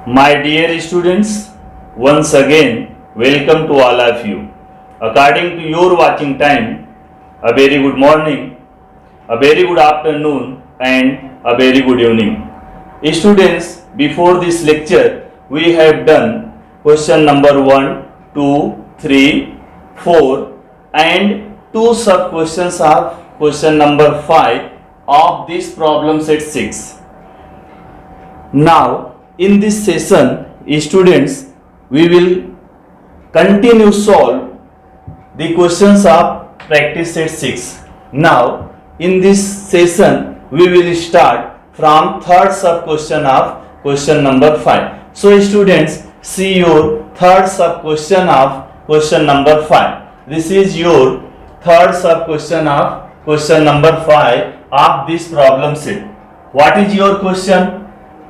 My dear students, once again, welcome to all of you. According to your watching time, a very good morning, a very good afternoon, and a very good evening. Students, before this lecture, we have done question number 1, 2, 3, 4, and 2 sub questions of question number 5 of this problem set 6. Now, in this session, students, we will continue solve the questions of practice set 6. Now, in this session, we will start from third sub question of question number 5. So, students, see your third sub question of question number 5. This is your third sub question of question number 5 of this problem set. What is your question?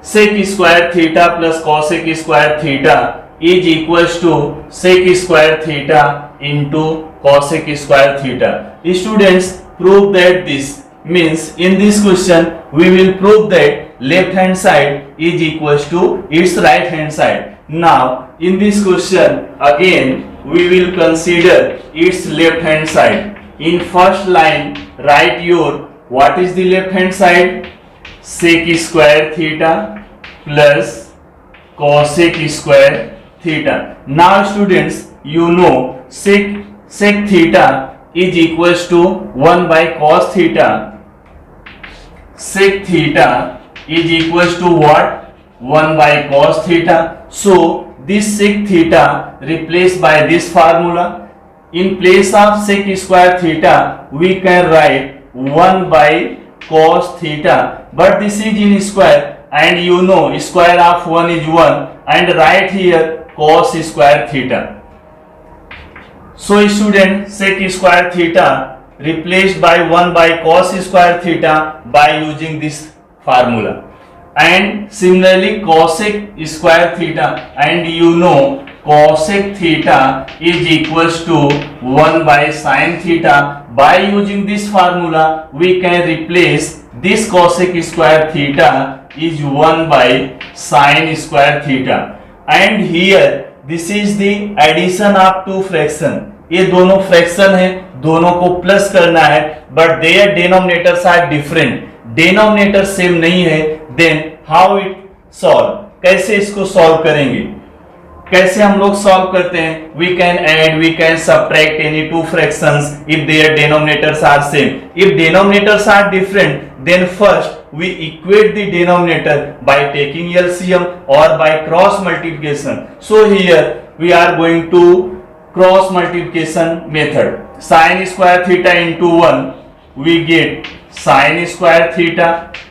Sec square theta plus cosec square theta is equals to sec square theta into cosec square theta. Students, prove that this means in this question we will prove that left hand side is equals to its right hand side. Now in this question again we will consider its left hand side. In first line write your what is the left hand side? Sec square theta plus cosec square theta. Now students, you know sec theta is equals to 1 by cos theta. Sec theta is equals to what? 1 by cos theta. So this sec theta replaced by this formula. In place of sec square theta we can write 1 by cos theta, but this is in square and you know square of 1 is 1, and right here cos square theta. So student, sec square theta replaced by 1 by cos square theta by using this formula, and similarly cosec square theta, and you know cosec theta is equals to 1 by sin theta. By using this formula we can replace this cosec square theta is 1 by sin square theta, and here this is the addition of two fraction. ये दोनों fraction है, दोनों को plus करना है, but their denominators are different, denominator same नहीं है. Then how it solve, कैसे इसको सॉल्व करेंगे, कैसे हम लोग सॉल्व करते हैं? We can add, we can subtract any two fractions if their denominators are same. If denominators are different, then first we equate the denominator by taking LCM or by cross multiplication. So here we are going to cross multiplication method. Sin square theta into 1 we get sin square theta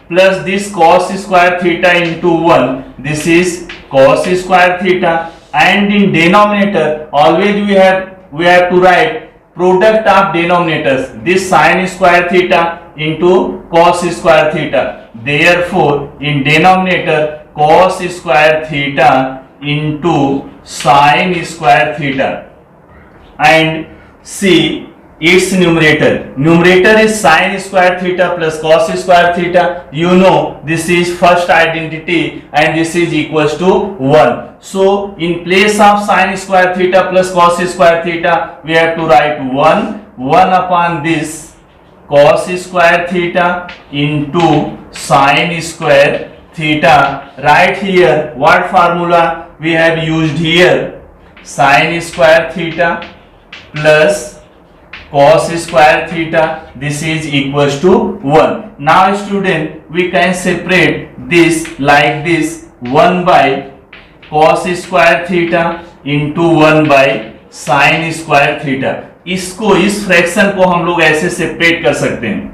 plus this cos square theta into 1, this is cos square theta, and in denominator always we have to write product of denominators, this sin square theta into cos square theta. Therefore in denominator cos square theta into sin square theta, and see its numerator is sin square theta plus cos square theta. You know this is first identity and this is equals to 1. So in place of sin square theta plus cos square theta we have to write 1 upon this cos square theta into sin square theta. Right here what formula we have used here? Sin square theta plus cos square theta, this is equals to 1. Now student, we can separate this like this, 1 by cos square theta into 1 by sin square theta. इसको, इस fraction को हम लोग ऐसे separate कर सकते हैं,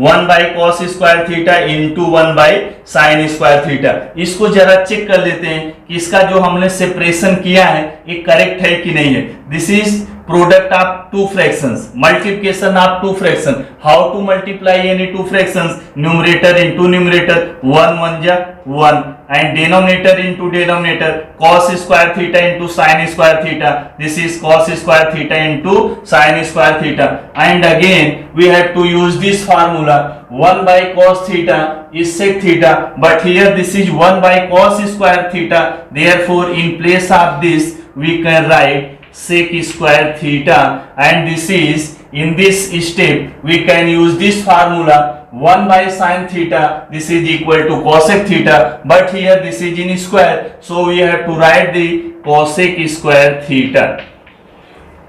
1 by cos square theta into 1 by sin square theta. इसको जरा चेक कर लेते हैं कि इसका जो हमने सेपरेशन किया है ये करेक्ट है कि नहीं है. This is product of two fractions, multiplication of two fractions. How to multiply any two fractions? Numerator into numerator, 1 1 ja 1, and denominator into denominator, cos square theta into sin square theta. This is cos square theta into sin square theta. And again we have to use this formula, 1 by cos theta is sec theta, but here this is 1 by cos square theta. Therefore in place of this we can write sec square theta, and this is, in this step we can use this formula, 1 by sin theta, this is equal to cosec theta, but here this is in square, so we have to write the cosec square theta.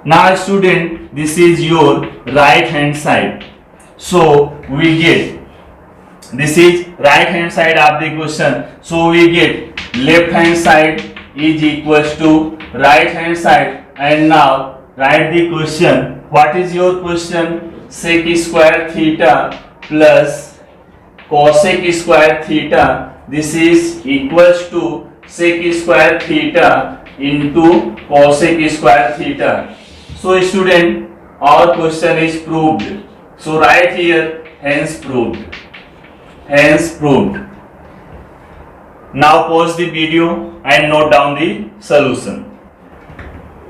Now student, this is your right hand side, so we get, this is right hand side of the question, so we get left hand side is equals to right hand side. And now write the question. What is your question? Sec square theta plus cosec square theta. This is equals to sec square theta into cosec square theta. So student, our question is proved. So write here hence proved. Hence proved. Now pause the video and note down the solution.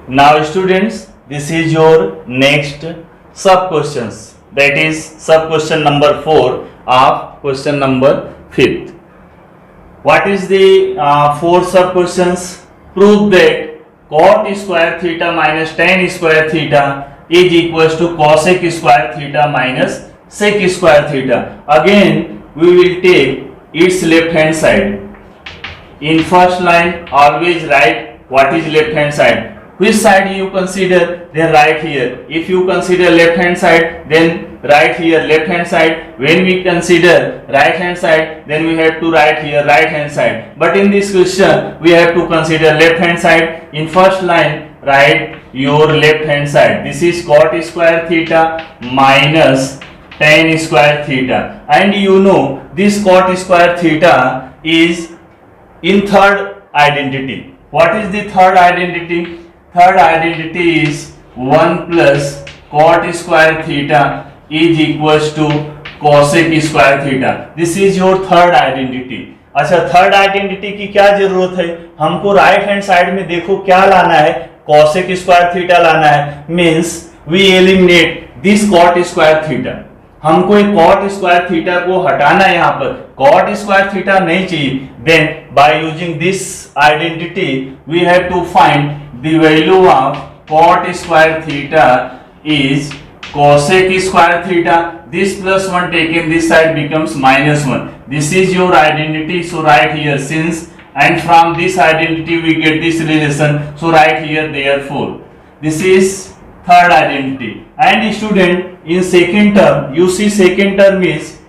Now students, this is your next sub questions, that is sub question number 4 of question number 5th. What is the 4 sub questions? Prove that cot square theta minus tan square theta is equals to cosec square theta minus sec square theta. Again we will take its left hand side. In first line always write what is left hand side. Which side you consider, then write here. If you consider left hand side, then write here left hand side. When we consider right hand side, then we have to write here right hand side. But in this question we have to consider left hand side. In first line write your left hand side. This is cot square theta minus tan square theta, and you know this cot square theta is in third identity. What is the third identity? Third identity is 1 plus cot square theta is equals to cosec square theta. This is your third identity. अच्छा, third identity की क्या जरूरत है? हमको right hand side में देखो क्या लाना है, cosec स्क्वायर थीटा लाना है. Means we eliminate this cot square theta. हमको एक cot स्क्वायर थीटा को हटाना है, यहाँ पर cot स्क्वायर थीटा नहीं चाहिए. Then by using this identity we have to find the value of cot square theta is cosec square theta. This plus 1 taken this side becomes minus 1. This is your identity, so write here since, and from this identity we get this relation, so write here therefore. This is third identity. And student, in second term, you see second term is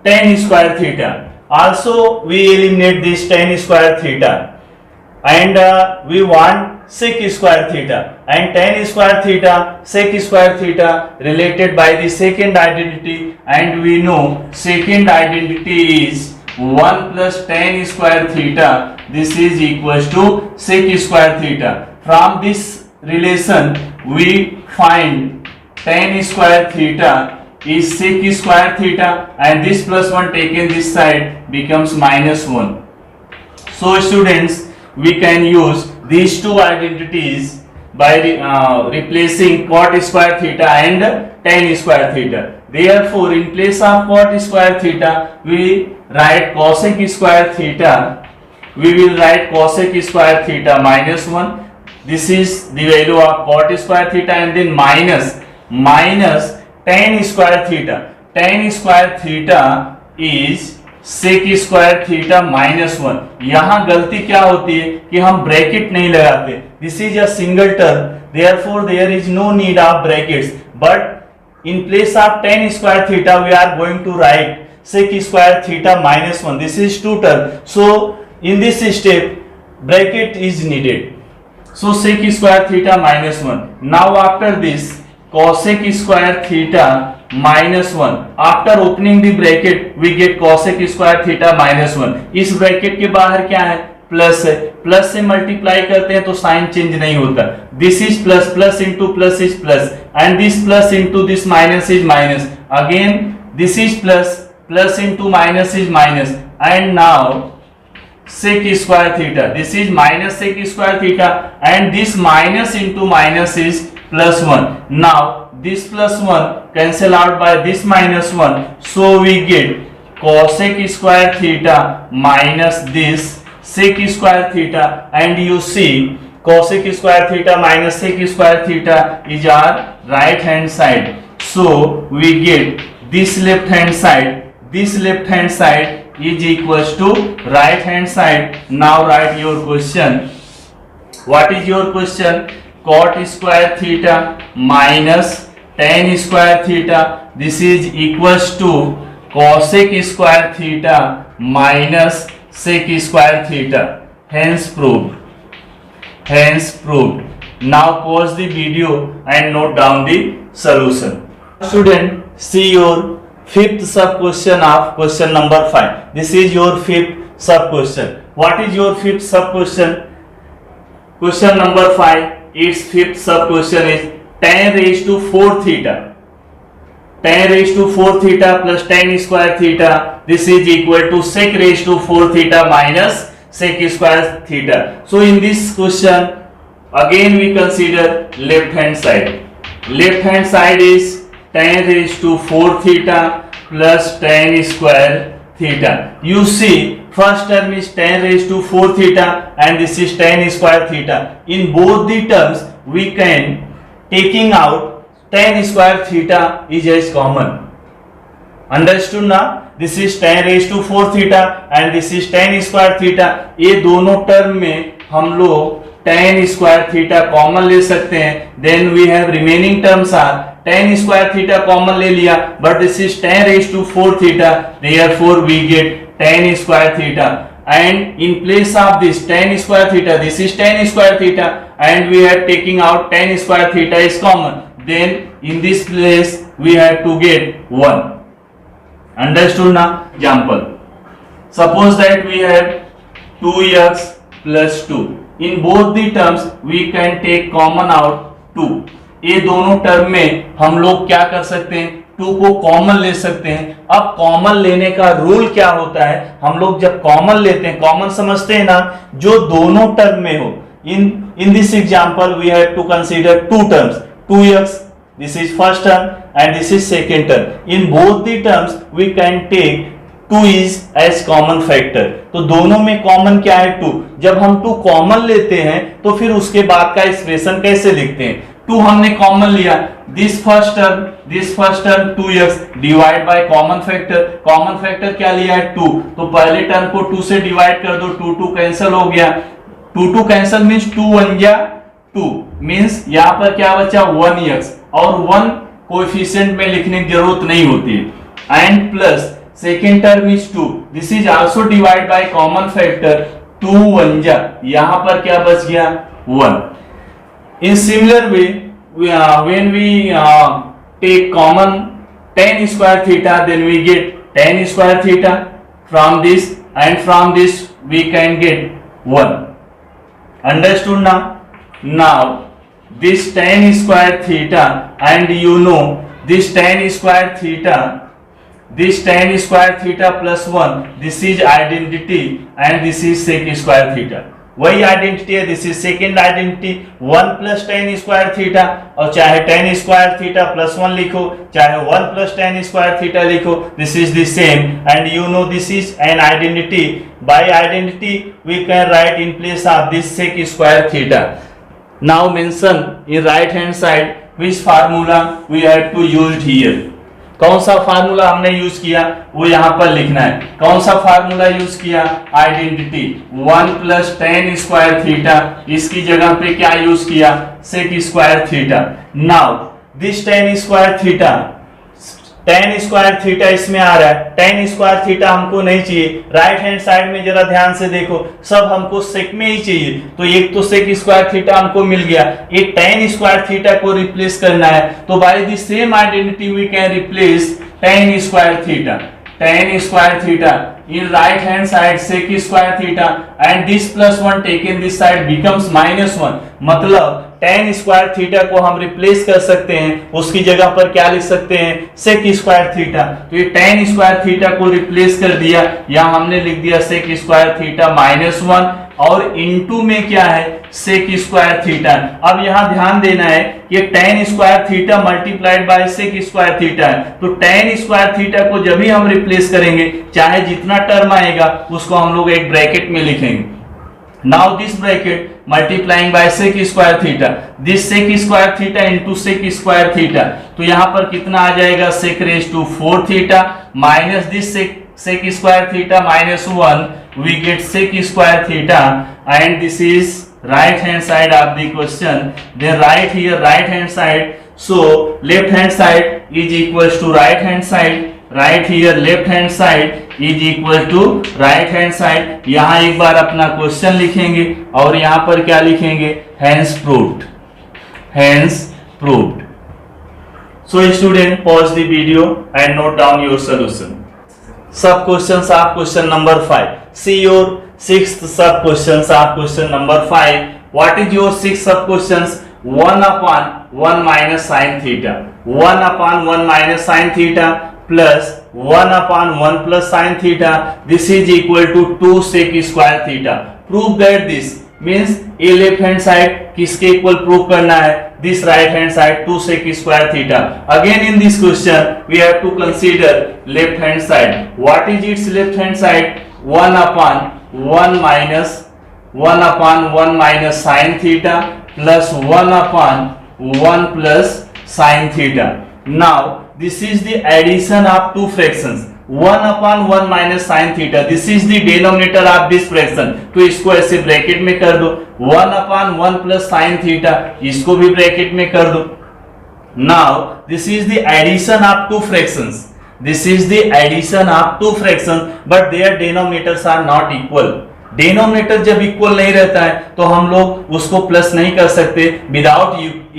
tan square theta. Also we eliminate this tan square theta, and we want sec square theta, and tan square theta, sec square theta related by the second identity, and we know second identity is 1 plus tan square theta. This is equals to sec square theta. From this relation we find tan square theta is sec square theta, and this plus 1 taken this side becomes minus 1. So students, we can use these two identities by replacing cot square theta and tan square theta. Therefore in place of cot square theta we write cosec square theta. We will write cosec square theta minus 1. This is the value of cot square theta, and then minus tan square theta. Tan square theta is sec square theta minus 1. यहां गलती क्या होती है कि हम bracket नहीं लगाते. This is a single term, therefore there is no need of brackets, but in place of tan square theta we are going to write sec square theta minus 1. This is two term, so in this step bracket is needed. So sec square theta minus 1. Now after this cosec square theta minus 1. After opening the bracket we get cosec square theta minus 1. इस bracket के बाहर क्या है? Plus है. Plus से multiply करते हैं तो साइन चेंज नहीं होता. This is plus, plus into plus is plus, and this plus into this minus is minus. Again this is plus, plus into minus is minus, and now sec square theta. This is minus sec square theta, and this minus into minus is plus 1. Now this plus 1 cancel out by this minus 1, so we get cosec square theta minus this sec square theta, and you see cosec square theta minus sec square theta is our right hand side, so we get this left hand side, this left hand side is equals to right hand side. Now write your question. What is your question? Cot square theta minus tan square theta, this is equals to cosec square theta minus sec square theta. Hence proved. Hence proved. Now pause the video and note down the solution. Student, see your fifth sub question of question number 5. This is your fifth sub question. What is your fifth sub question? Question number 5, its fifth sub question is tan raised to 4 theta. Tan raised to 4 theta plus tan square theta, this is equal to sec raised to 4 theta minus sec square theta. So in this question again we consider left hand side. Left hand side is tan raised to 4 theta plus tan square theta. You see first term is tan raised to 4 theta and this is tan square theta. In both the terms we can taking out tan square theta is as common. Understood now? This is tan raised to 4 theta and this is tan square theta. ये दोनों term में हम लोग tan square theta common ले सकते हैं. Then we have remaining terms are tan square theta common ले लिया, but this is tan raised to 4 theta, therefore we get tan square theta. And in place of this tan square theta, this is tan square theta, and we are taking out tan square theta is common. Then in this place we have to get 1. Understood now? Example. Suppose that we have 2x plus 2. In both the terms we can take common out 2. ये दोनों term में हम लोग क्या कर सकते हैं? 2 को कॉमन ले सकते हैं. अब कॉमन लेने का रूल क्या होता है? हम लोग जब कॉमन लेते हैं, कॉमन समझते हैं ना, जो दोनों टर्म में हो. In this example we have to consider two terms, 2x, this is first term and this is second term. In both the terms we can take 2 is as common factor. तो दोनों में common क्या है? 2. जब हम 2 common लेते हैं तो फिर उसके बाद का एक्सप्रेशन कैसे लिखते हैं? 2 हमने कॉमन लिया, this first term 2x divide by common factor. Common factor क्या लिया है? 2. तो पहले टर्म को 2 से डिवाइड कर दो, 2 कैंसिल हो गया. 2 कैंसिल मीन्स 2 1 जा 2 मीन्स यहाँ पर क्या बचा? 1x, और 1 कोएफिशिएंट में लिखने की जरूरत नहीं होती है. And plus second term is 2, this is also divide by common factor. 2 1 जा, यहाँ पर क्या बच गया? 1. In similar way, when we take common tan square theta, then we get tan square theta from this, and from this we can get 1. Understood now? Now this tan square theta, and you know this tan square theta, this tan square theta plus 1, this is identity, and this is sec square theta. वही identity है, this is second identity. 1 plus tan square theta, और चाहे tan square theta plus 1 लिखो, चाहे 1 plus tan square theta लिखो, this is the same. And you know this is an identity. By identity we can write in place of this sec square theta. Now mention in right hand side which formula we have to used here. कौन सा formula हमने use किया वो यहाँ पर लिखना है. कौन सा फार्मूला यूज किया? Identity. 1 plus tan square theta, इसकी जगह पे क्या यूज किया? sec square theta. Now this tan square theta, tan square theta इसमें आ रहा है, tan स्क्वायर थीटा हमको नहीं चाहिए. राइट हैंड साइड में जरा ध्यान से देखो, सब हमको sec में ही चाहिए. तो एक तो sec स्क्वायर थीटा हमको मिल गया, एक tan स्क्वायर थीटा को रिप्लेस करना है. तो by the same identity we can replace tan square theta. tan square theta in right hand side sec square theta and this plus 1 taken this side becomes -1, मतलब tan square theta को हम replace कर सकते हैं, उसकी जगह पर क्या लिख सकते हैं, सेक स्क्वायर थीटा। तो ये tan स्क्वायर थीटा को रिप्लेस कर दिया, यहां हमने लिख दिया सेक स्क्वायर थीटा -1 और इनटू में क्या है, सेक स्क्वायर थीटा। अब यहां ध्यान देना है कि tan square theta multiplied by sec square theta है, तो tan स्क्वायर थीटा को जब भी हम रिप्लेस करेंगे, चाहे जितना टर्म आएगा उसको हम लोग एक ब्रैकेट में लिखेंगे। Now this bracket multiplying by sec square theta, this sec square theta into sec square theta, तो यहाँ पर कितना आ जाएगा, sec raised to 4 theta minus this sec square theta minus 1, we get sec square theta and this is right hand side of the question. Then write here right hand side, so left hand side is equals to right hand side, right here left hand side is equal to right hand side. यहां एक बार अपना question लिखेंगे और यहां पर क्या लिखेंगे, hence proved, hence proved. So student pause the video and note down your solution. Sub questions of question number 5, see your sixth sub questions of question number 5। What is your sixth sub questions, 1/1 minus sin theta, 1/1 minus sin theta plus 1/1 plus sin theta, this is equal to 2 sec square theta. Prove that this means a left hand side किसके equal prove करना है, this right hand side 2 sec square theta. Again in this question we have to consider left hand side. What is its left hand side, 1/1 minus sin theta plus 1/1 plus sin theta. Now this is the addition of two fractions, 1/1 minus sin theta, this is the denominator of this fraction, तो इसको ऐसे bracket में कर दो, 1/1 plus sin theta इसको भी bracket में कर दो। Now this is the addition of two fractions, this is the addition of two fractions but their denominators are not equal. Denominator जब इक्वल नहीं रहता है तो हम लोग उसको प्लस नहीं कर सकते without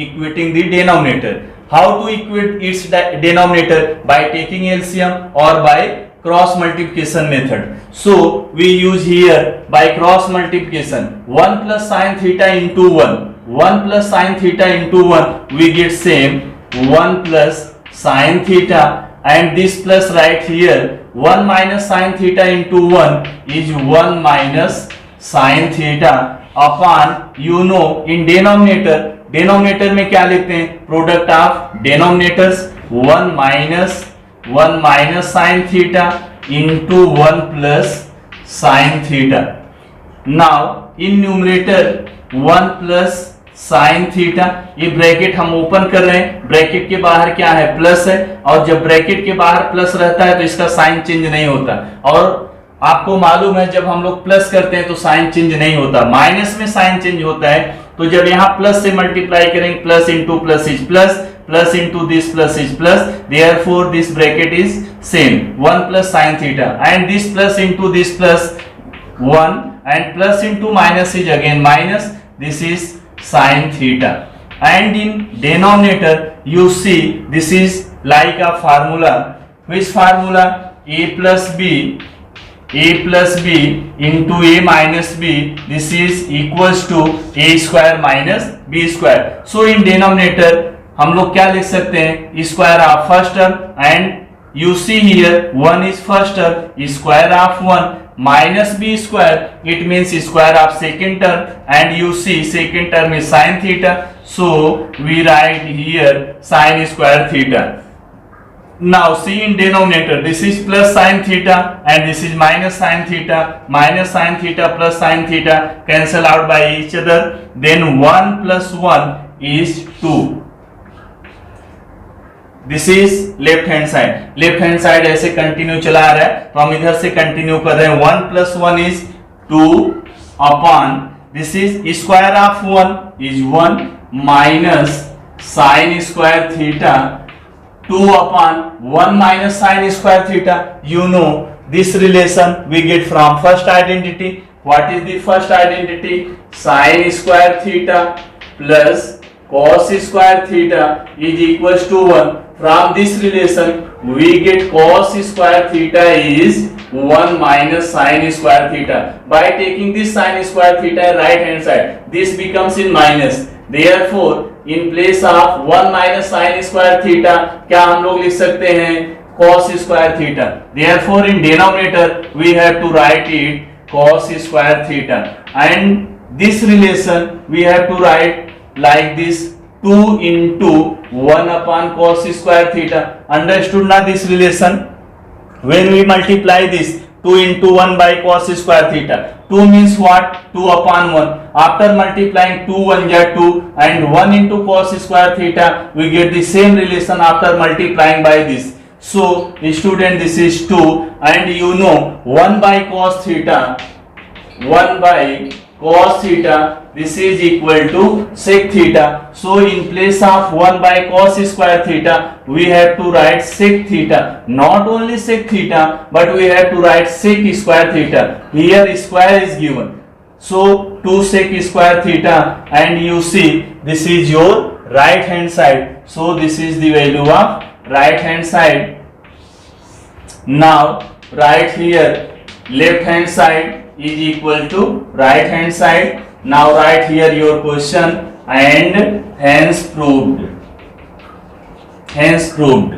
equating the denominator. How to equate its denominator, by taking LCM or by cross multiplication method. So we use here by cross multiplication, 1 plus sin theta into 1 plus sin theta into 1, we get same 1 plus sin theta and this plus right here 1 minus sin theta into 1 is 1 minus sin theta upon, you know, in denominator, denominator में क्या लिखते हैं, product of denominators, 1 minus sine theta into 1 plus sine theta. Now in numerator 1 plus sine theta, ये bracket हम open कर रहे हैं, bracket के बाहर क्या है, प्लस है, और जब ब्रैकेट के बाहर प्लस रहता है तो इसका साइन चेंज नहीं होता, और आपको मालूम है जब हम लोग प्लस करते हैं तो साइन चेंज नहीं होता, माइनस में साइन चेंज होता है। तो जब यहाँ प्लस से मल्टीप्लाई करेंगे, plus into plus is plus, plus into this plus is plus, therefore this bracket is same 1 plus sine theta and this plus into this plus 1 and plus into minus is again minus, this is sine theta and in denominator you see this is like a formula, which formula, a plus b into a minus b, this is equals to a square minus b square. So in denominator हम लोग क्या लिख सकते हैं, square of first term and you see here 1 is first term, square of 1 minus b square, it means square of second term and you see second term is sin theta, so we write here sin square theta. Now see in denominator, this is plus sin theta and this is minus sin theta plus sin theta cancel out by each other, then 1 plus 1 is 2. This is left hand side, left hand side ऐसे continue चला रहा है तो हम इधर से continue कर रहे हैं, 1 plus 1 is 2 upon this is square of 1 is 1 minus sin square theta 2 upon 1 minus sin square theta. You know this relation we get from first identity. What is the first identity? Sin square theta plus cos square theta is equals to 1. From this relation we get cos square theta is 1 minus sin square theta. By taking this sin square theta right hand side, this becomes in minus. Therefore, in place of 1 minus sin square theta, क्या हम लोग लिख सकते हैं cos square theta. Therefore, in denominator we have to write it cos square theta, and this relation we have to write like this, 2 into 1 upon cos square theta. Understood now this relation? When we multiply this 2 into 1 by cos square theta, 2 means what? 2 upon 1. After multiplying 2 1 ja 2 and 1 into cos square theta, we get the same relation after multiplying by this. So student, this is 2, and you know 1 by cos theta, 1 by cos theta, this is equal to sec theta. So in place of 1 by cos square theta, we have to write sec theta. Not only sec theta, but we have to write sec square theta. Here square is given, so 2 sec square theta, and you see this is your right hand side. So this is the value of right hand side. Now write here left hand side is equal to right hand side. Now write here your question, and hence proved. Hence proved.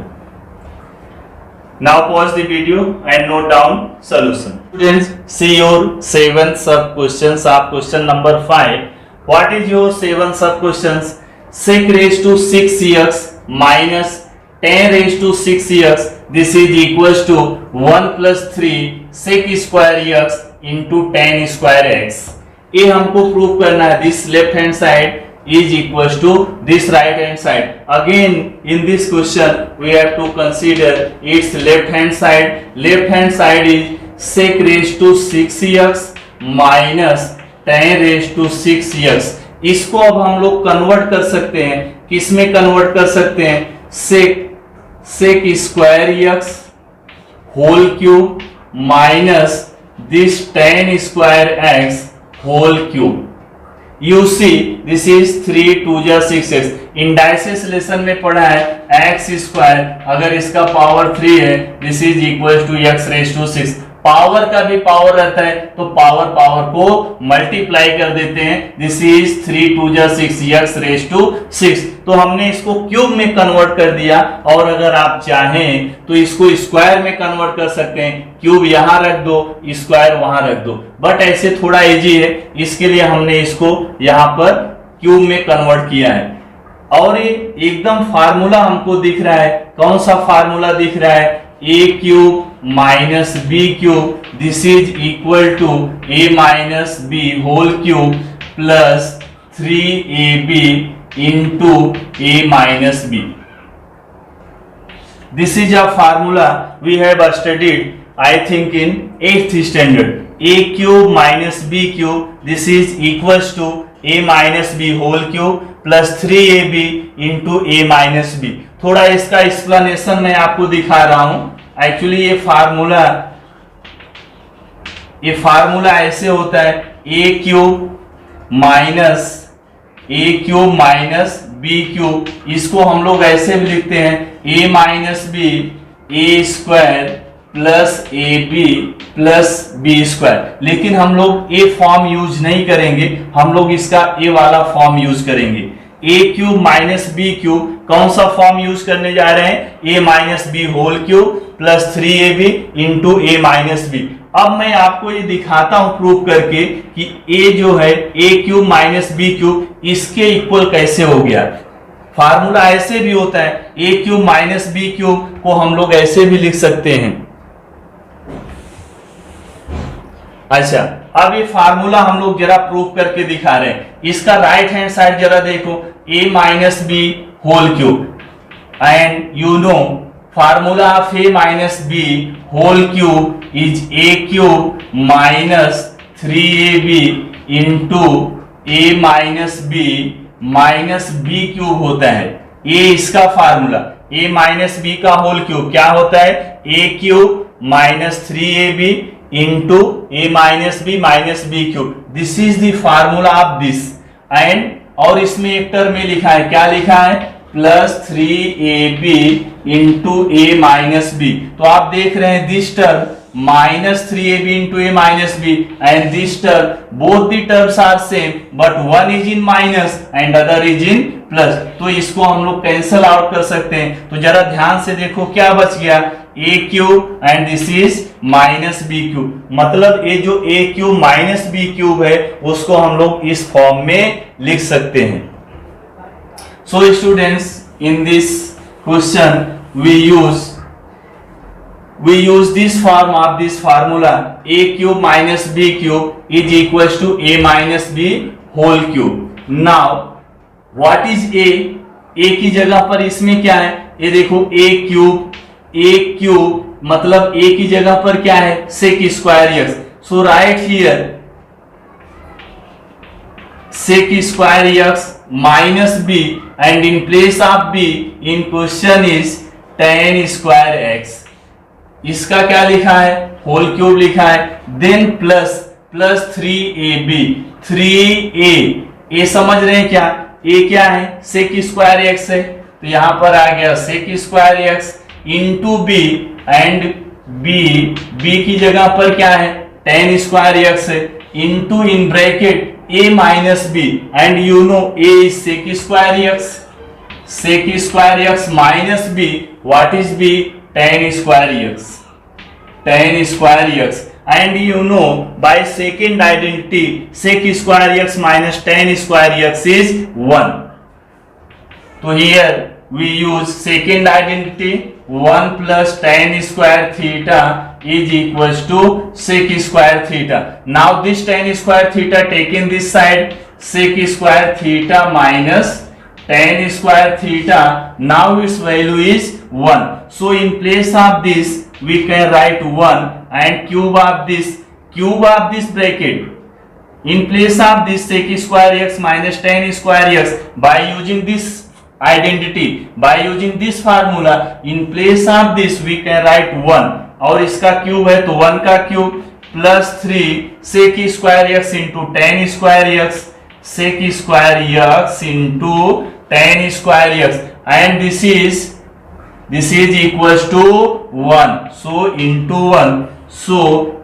Now pause the video and note down solution. Students, see your 7 sub questions of question number 5. What is your 7 sub questions? Sec raised to 6x minus tan raised to 6x. This is equals to 1 plus 3 sec square x into tan square x. ये हमको prove करना है. This left hand side is equals to this right hand side. Again in this question we have to consider its left hand side. Left hand side is sec raised to 6x माइनस tan raised to 6x. इसको अब हम लोग convert कर सकते हैं. किस में कन्वर्ट कर सकते हैं? sec square x whole cube minus this tan square x whole cube. You see this is 3 2 जा 6x. इंडाइसिस लेसन में पढ़ा है x स्क्वायर, अगर इसका पावर 3 है, this is equal to x raise to 6. Power का भी पावर रहता है तो पावर को मल्टीप्लाई कर देते हैं. दिस इज 3 2 जा 6 x रेज टू 6. तो हमने इसको क्यूब में कन्वर्ट कर दिया, और अगर आप चाहें तो इसको स्क्वायर में कन्वर्ट कर सकते हैं. क्यूब यहां रख दो, स्क्वायर वहां रख दो, बट ऐसे थोड़ा इजी है, इसके लिए हमने इसको यहां पर क्यूब में कन्वर्ट किया है. और ये एकदम फार्मूला हमको दिख रहा है. कौन सा फार्मूला दिख रहा है? a cube minus B cube, this is equal to a minus B whole cube plus 3ab into a minus b. This is a formula we have studied, I think, in 8th standard. A cube minus b cube, this is equals to a minus b whole cube plus 3ab into a minus b. थोड़ा इसका explanation मैं आपको दिखा रहा हूं. Actually ये formula ऐसे होता है, a cube minus B cube. इसको हम लोग ऐसे भी लिखते हैं a minus b a square plus a b plus b square. लेकिन हम लोग ए फॉर्म यूज नहीं करेंगे, हम लोग इसका ए वाला फॉर्म यूज करेंगे. A cube minus B cube, कौन सा फॉर्म यूज करने जा रहे हैं? A minus B whole cube plus 3ab into A minus B. अब मैं आपको ये दिखाता हूं प्रूव करके कि a जो है a cube minus B cube इसके इक्वल कैसे हो गया. फार्मूला ऐसे भी होता है, a cube minus B cube को हम लोग ऐसे भी लिख सकते हैं. अच्छा, अब ये फार्मूला हम लोग जरा प्रूव करके दिखा रहे हैं. इसका राइट हैंड साइड जरा देखो, a minus B whole cube, and you know formula of a minus b whole cube is a cube minus 3ab into a minus b cube होता है. ये इसका फार्मूला a माइनस बी का whole cube क्या होता है? a cube minus 3ab into a minus b cube. This is the formula of this. And और इसमें एक टर्म में लिखा है, क्या लिखा है? Plus 3ab into a minus b. तो आप देख रहे हैं this term minus 3ab into a minus b and this term both the terms are same but one is in minus and other is in plus. तो इसको हम लोग cancel out कर सकते हैं। तो जरा ध्यान से देखो क्या बच गया, a cube and this is minus B cube. मतलब ये जो a cube minus B cube है उसको हम लोग इस फॉर्म में लिख सकते हैं। So students, in this question we use this form of this formula a cube minus b cube is equals to a minus b whole cube. Now what is a? a की जगह पर इसमें क्या है, ये देखो a क्यूब मतलब a की जगह पर क्या है sec square x. So right here sec square x minus b and in place of b in question is tan square x. इसका क्या लिखा है, होल क्यूब लिखा है। Then plus 3ab 3a, a समझ रहे हैं क्या, a क्या है sec स्क्वायर x है, तो यहां पर आ गया sec square x into b and b की जगह पर क्या है tan स्क्वायर x है into in bracket a minus b and you know a is sec square x minus b, what is b, tan square x and you know by second identity sec square x minus tan square x is 1. So here we use second identity 1 plus tan square theta is equals to sec square theta. Now this tan square theta taken this side, sec square theta minus tan square theta, now its value is 1. So in place of this we can write 1 and cube of this bracket in place of this sec square x minus tan square x by using this identity, by using this formula in place of this we can write 1 और इसका cube है तो 1 का cube plus 3 sec square x into tan square x sec square x into tan square x and this is equals to 1, so into 1, so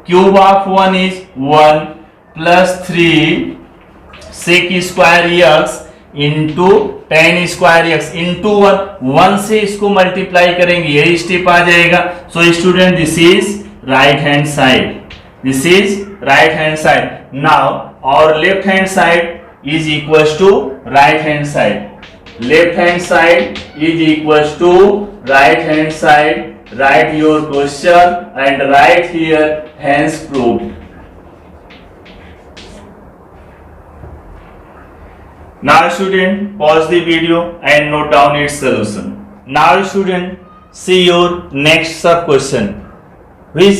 cube of 1 is 1 plus 3 sec square x into tan square x into 1 से इसको multiply करेंगे, यही step आ जाएगा। So student this is right hand side, now और left hand side is equals to right hand side, left hand side is equals to right hand side, write your question and write here hence proved. Now student, pause the video and note down its solution. Now student, see your next sub question. Which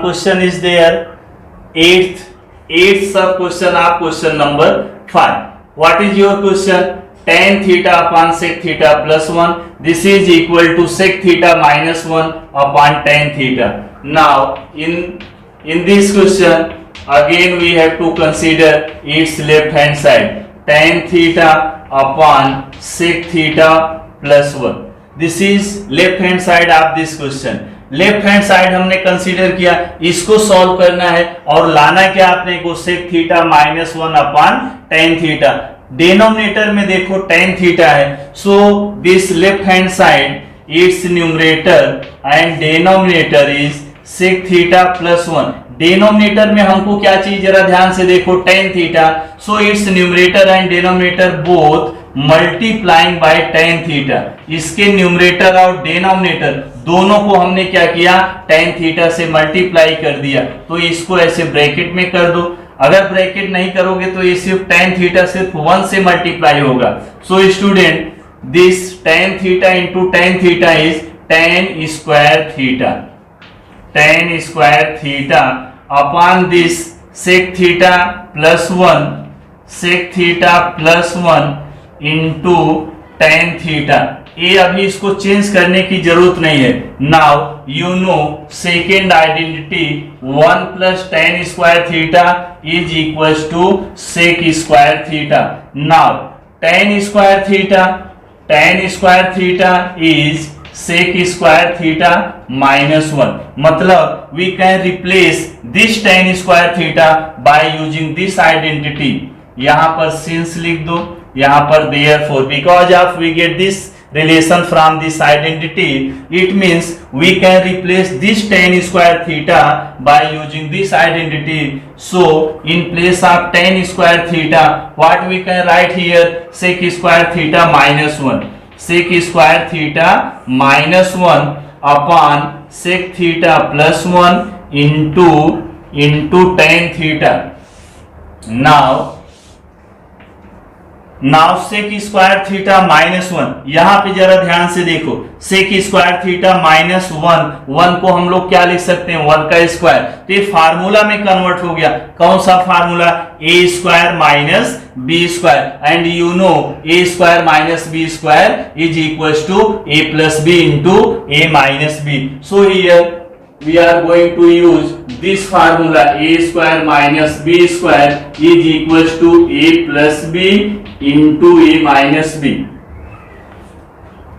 question is there? Eighth sub question of question number 5. What is your question? Tan theta upon sec theta plus 1. This is equal to sec theta minus 1 upon tan theta. Now in this question again we have to consider its left hand side. Tan theta upon sec theta plus 1. This is left hand side of this question. Left hand side हमने consider किया, इसको solve करना है और लाना क्या आपने को sec theta minus 1 upon tan theta. Denominator में देखो tan थीटा है, so this left hand side it's numerator and denominator is sec theta plus 1। Denominator में हमको क्या चाहिए जरा ध्यान से देखो tan theta, so it's numerator and denominator both multiplying by tan theta. इसके न्यूमरेटर और डिनोमिनेटर दोनों को हमने क्या किया tan थीटा से मल्टीप्लाई कर दिया, तो इसको ऐसे ब्रैकेट में कर दो। अगर ब्रैकेट नहीं करोगे तो ये सिर्फ tan थीटा सिर्फ 1 से मल्टीप्लाई होगा। So student this tan theta into tan theta is tan square theta, tan square theta upon this sec theta plus 1, sec theta plus 1 into tan theta. ये अभी इसको चेंज करने की जरूरत नहीं है। Now you know second identity 1 plus tan square theta is equals to sec square theta. Now tan square theta tan square theta is sec square theta -1. मतलब we can replace this tan square theta by using this identity. यहां पर since लिख दो, यहां पर therefore, because of we get this relation from this identity, it means we can replace this tan square theta by using this identity. So in place of tan square theta, what we can write here? Sec square theta -1. Sec square theta -1 upon sec theta +1 into tan theta. Now sec square theta -1, यहां पे जरा ध्यान से देखो, सेक square theta -1 को हम लोग क्या लिख सकते हैं? 1 का स्क्वायर. तो ये फार्मूला में कन्वर्ट हो गया. कौन सा formula? A square minus b square. And you know a square minus b square is equal to a plus b into A minus b. So here we are going to use this formula, a square minus b square is equals to a plus b into a minus b.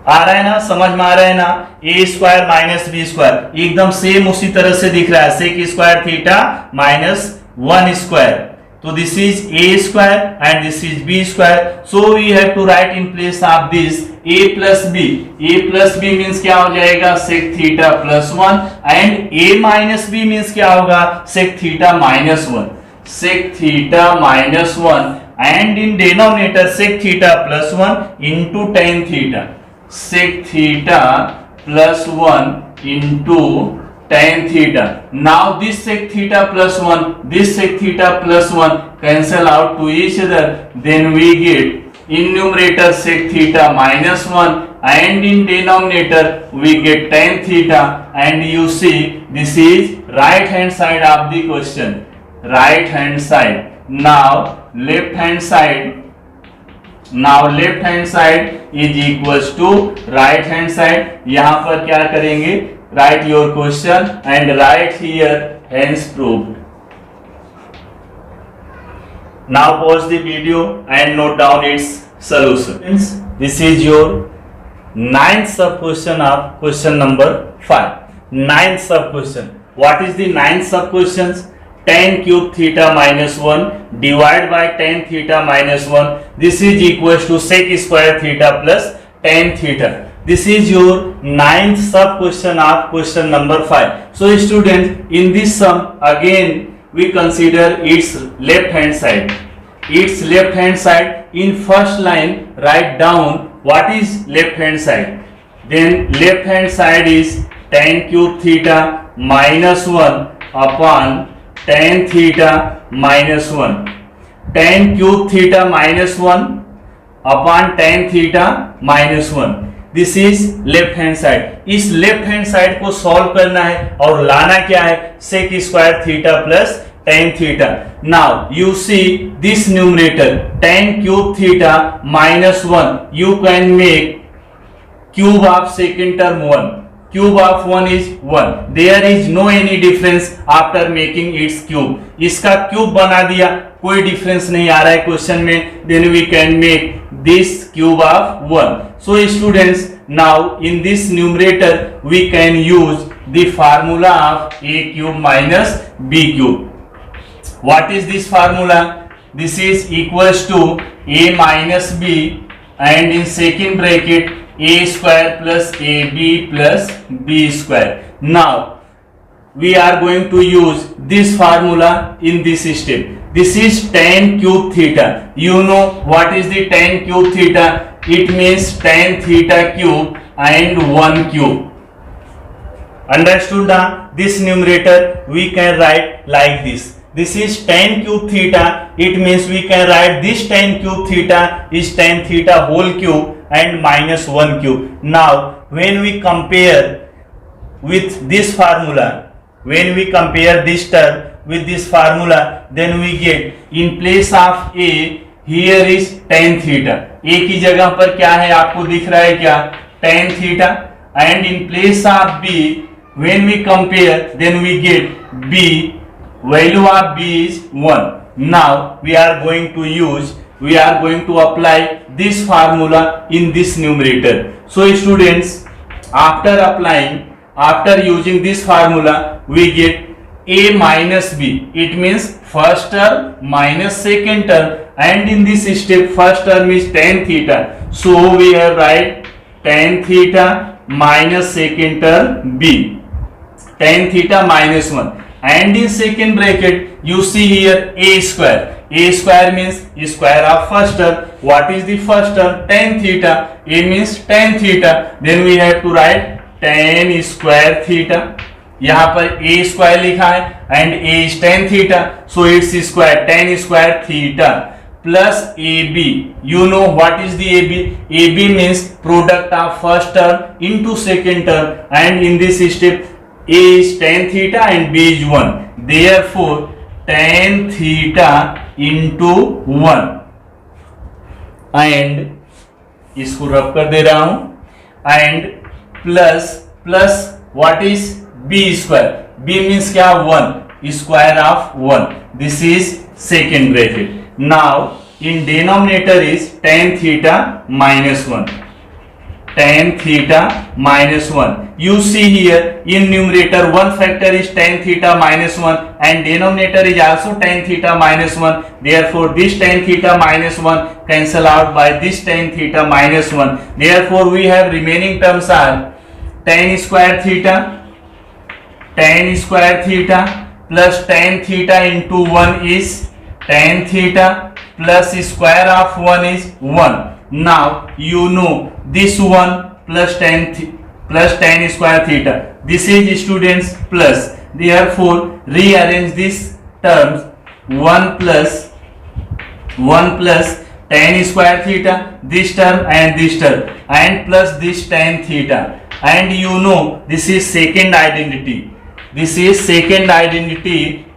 आ रहा है ना, समझ में आ रहा है ना? a square minus b square एकदम same उसी तरह से दिख रहा है. sec square theta -1 square. So this is a square and this is b square. So we have to write in place of this a plus b. a plus b means क्या हो जाएगा? sec theta +1 and a minus b means क्या होगा? sec theta -1. sec theta -1 and in denominator sec theta +1 into tan theta. sec theta +1 into tan theta. Now this sec theta +1, this sec theta +1 cancel out to each other. Then we get in numerator sec theta -1 and in denominator we get tan theta. And you see this is right hand side of the question. Right hand side. Now left hand side. Now left hand side is equals to right hand side. यहां पर क्या करेंगे? Write your question and write here hence proved. Now pause the video and note down its solution. This is your ninth sub question of question number 5. Ninth sub question. What is the ninth sub questions? Tan cube theta -1 divided by tan theta -1. This is equals to sec square theta plus tan theta. This is your ninth sub question of question number 5. So students, in this sum again we consider its left hand side. Its left hand side, in first line write down what is left hand side. Then left hand side is tan cube theta -1 upon tan theta -1. Tan cube theta -1 upon tan theta -1. This is left hand side. इस left hand side को solve करना है और लाना क्या है? Sec square theta plus tan theta. Now you see this numerator tan cube theta -1. You can make cube of second term 1. Cube of 1 is 1. There is no any difference after making its cube. इसका cube बना दिया, कोई difference नहीं आ रहा है question में. Then we can make this cube of 1. So students, now in this numerator we can use the formula of a cube minus b cube. What is this formula? This is equals to a minus b and in second bracket a square plus ab plus b square. Now we are going to use this formula in this step. This is tan cube theta. You know what is the tan cube theta? It means tan theta cube and 1 cube. Understood now? This numerator we can write like this. This is tan cube theta. It means we can write this tan cube theta is tan theta whole cube and -1 cube. Now when we compare with this formula, when we compare this term with this formula, then we get in place of a here is tan theta. a की जगह पर क्या है आपको दिख रहा है क्या? tan theta. And in place of b when we compare then we get b, value of b is 1. Now we are going to use we are going to apply this formula in this numerator. So students, after using this formula, we get a minus b. It means first term minus second term, and in this step first term is tan theta. So we have write tan theta minus second term b, tan theta minus 1, and in second bracket you see here a square. A square means square of first term. What is the first term? Tan theta. A means tan theta. Then we have to write tan square theta. यहाँ पर a square लिखा है and a is tan theta, so it's square tan square theta plus ab. You know what is the ab? Ab means product of first term into second term, and in this step a is tan theta and b is 1. Therefore tan theta into 1, and इसको रब कर दे रहा हूं, and plus what is b square? b means क्या? 1, square of 1. This is second bracket. Now in denominator is tan theta minus 1. Tan theta minus 1. You see here in numerator one factor is tan theta minus 1 and denominator is also tan theta minus 1. Therefore this tan theta minus 1 cancel out by this tan theta minus 1. Therefore we have remaining terms are tan square theta plus tan theta into 1 is tan theta plus square of 1 is 1. Now you know this 1 plus tan square theta. This is students plus. Therefore rearrange these terms. 1 plus tan square theta, this term and this term, and plus this tan theta. And you know this is second identity.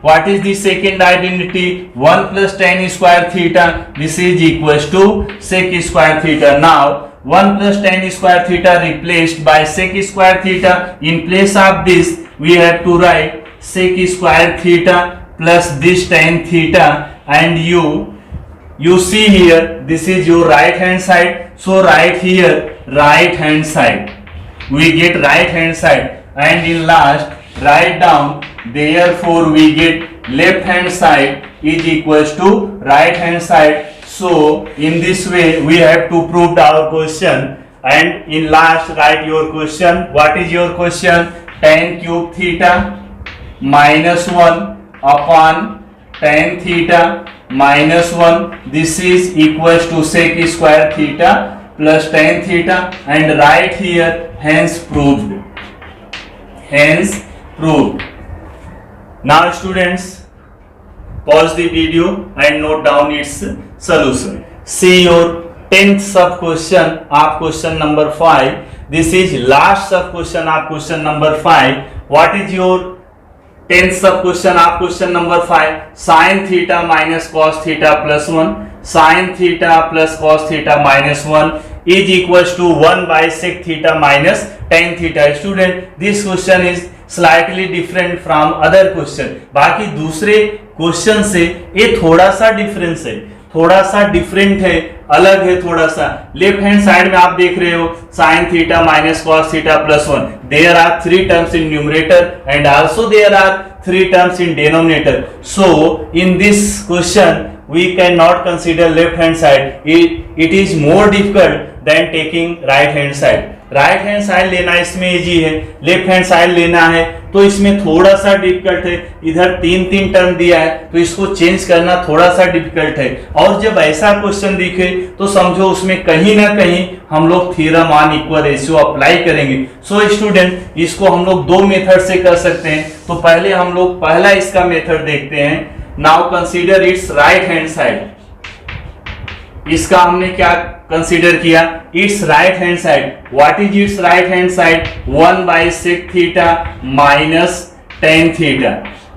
What is the second identity? 1 plus tan square theta. This is equals to sec square theta. Now 1 plus tan square theta replaced by sec square theta. In place of this we have to write sec square theta plus this tan theta, and you see here this is your right hand side. So write here right hand side. We get right hand side, and in last write down. Therefore we get left hand side is equals to right hand side. So in this way we have to prove our question, and in last write your question. What is your question? Tan cube theta minus 1 upon tan theta minus 1. This is equals to sec square theta plus tan theta, and write here hence proved. Now students, pause the video and note down its solution. See your 10th sub question of question number 5. This is last sub question of question number 5. What is your 10th sub question of question number 5? Sin theta minus cos theta plus 1. Sin theta plus cos theta minus 1 is equals to 1 by sec theta minus tan theta. Student, this question is slightly different from other question. बाकी दूसरे question से ये थोड़ा सा difference है, थोड़ा सा different है, अलग है थोड़ा सा. लेफ्ट हैंड साइड में आप देख रहे हो sin theta minus cos theta plus 1. There are 3 terms in numerator and also there are 3 terms in denominator. So in this question we cannot consider left hand side. It is more difficult than taking right hand side. Right hand side लेना इसमें easy है, left hand side लेना है तो इसमें थोड़ा सा difficult है. इधर 3 टर्म दिया है तो इसको चेंज करना थोड़ा सा डिफिकल्ट है. और जब ऐसा क्वेश्चन दिखे तो समझो उसमें कहीं ना कहीं हम लोग theorem on equal ratio apply करेंगे. सो स्टूडेंट, इसको हम लोग 2 मेथड से कर सकते हैं. तो पहले हम लोग पहला इसका मेथड देखते हैं. Now consider its right hand side. इसका हमने क्या कंसीडर किया? Its right hand side. What is its right hand side? 1 by sec theta minus tan theta.